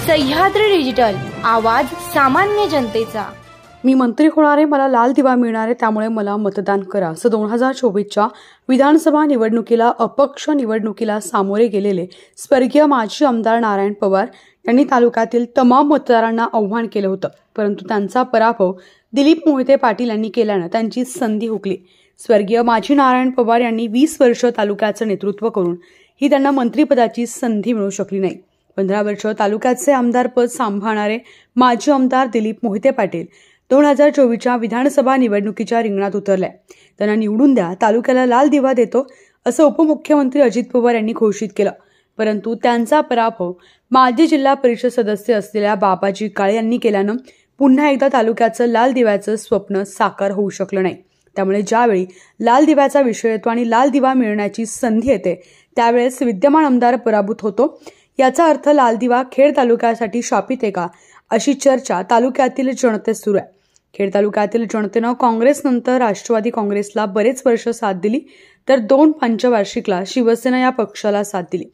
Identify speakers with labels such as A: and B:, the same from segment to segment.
A: Sahyadri digital, आवाज सामान्य जनतेचा।
B: मी मंत्री होणार आहे, मला लाल दिवा मिळणार आहे, त्यामुळे मला मतदान करा असं 2024च्या विधानसभा निवडणुकीला अपक्ष निवडणुकीला सामोरे गेलेले स्वर्गीय माजी आमदार नारायण पवार यांनी तालुक्यातील तमाम मतदारांना आव्हान केलं होतं। परंतु त्यांचा पराभव दिलीप मोहिते पाटील यांनी केल्यानं त्यांची संधी हुकली। स्वर्गीय माजी नारायण पवार यांनी 20 वर्ष तालुक्याचं नेतृत्व करून ही त्यांना मंत्रिपदाची संधी मिळू शकली नाही। 15 वर्ष तालुक्याचे आमदारपद सांभाळणारे माजी आमदार दिलीप मोहिते पाटील 2024च्या विधानसभा निवडणुकीच्या रिंगणात उतरले। त्यांना निवडून द्या, तालुक्याला लाल दिवा देतो असं उपमुख्यमंत्री अजित पवार यांनी घोषित केलं। परंतु त्यांचा पराभव माजी जिल्हा परिषद सदस्य असलेल्या बाबाजी काळे यांनी केल्यानं पुन्हा एकदा तालुक्याचं लाल दिव्याचं स्वप्न साकार होऊ शकलं नाही। त्यामुळे ज्यावेळी लाल दिव्याचा विषय येतो आणि लाल दिवा मिळण्याची संधी येते त्यावेळेस विद्यमान आमदार पराभूत होतो। याचा अर्थ लाल दिवा खेड तालुक्यासाठी शापित आहे का अशी चर्चा तालुक्यातील जनतेत सुरू आहे। खेड तालुक्यातील जनतेनं काँग्रेसनंतर राष्ट्रवादी काँग्रेसला बरेच वर्ष साथ दिली, तर 2 पंचवार्षिकला शिवसेना या पक्षाला साथ दिली।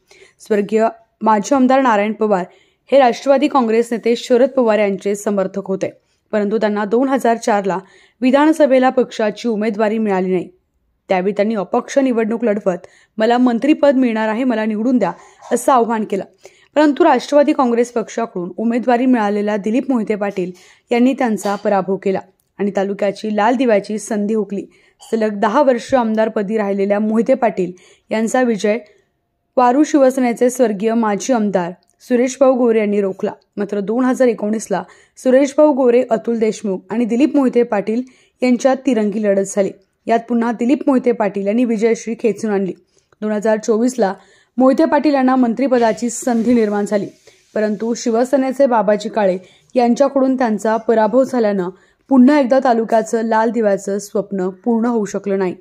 B: स्वर्गीय माजी आमदार नारायण पवार हे राष्ट्रवादी काँग्रेस नेते शरद पवार यांचे समर्थक होते, परंतु त्यांना 2004ला विधानसभेला पक्षाची उमेदवारी मिळाली नाही। त्यावेळी त्यांनी अपक्ष निवडणूक लढवत मला मंत्रिपद मिळणार आहे, मला निवडून द्या असं आव्हान केलं। परंतु राष्ट्रवादी काँग्रेस पक्षाकडून उमेदवारी मिळालेल्या दिलीप मोहिते पाटील यांनी त्यांचा पराभव केला आणि तालुक्याची लाल दिव्याची संधी हुकली। सलग 10 वर्ष आमदारपदी राहिलेल्या मोहिते पाटील यांचा विजय वारू शिवसेनेचे स्वर्गीय माजी आमदार सुरेशभाऊ गोरे यांनी रोखला। मात्र 2019ला सुरेशभाऊ गोरे, अतुल देशमुख आणि दिलीप मोहिते पाटील यांच्यात तिरंगी लढत झाली। यात पुन्हा दिलीप मोहिते पाटील यांनी विजयश्री खेचून आणली। 2024ला मोहिते पाटील यांना मंत्रिपदाची संधी निर्माण झाली, परंतु शिवसेनेचे बाबाजी काळे यांच्याकडून त्यांचा पराभव झाल्यानं पुन्हा एकदा तालुक्याचं लाल दिव्याचं स्वप्न पूर्ण होऊ शकलं नाही।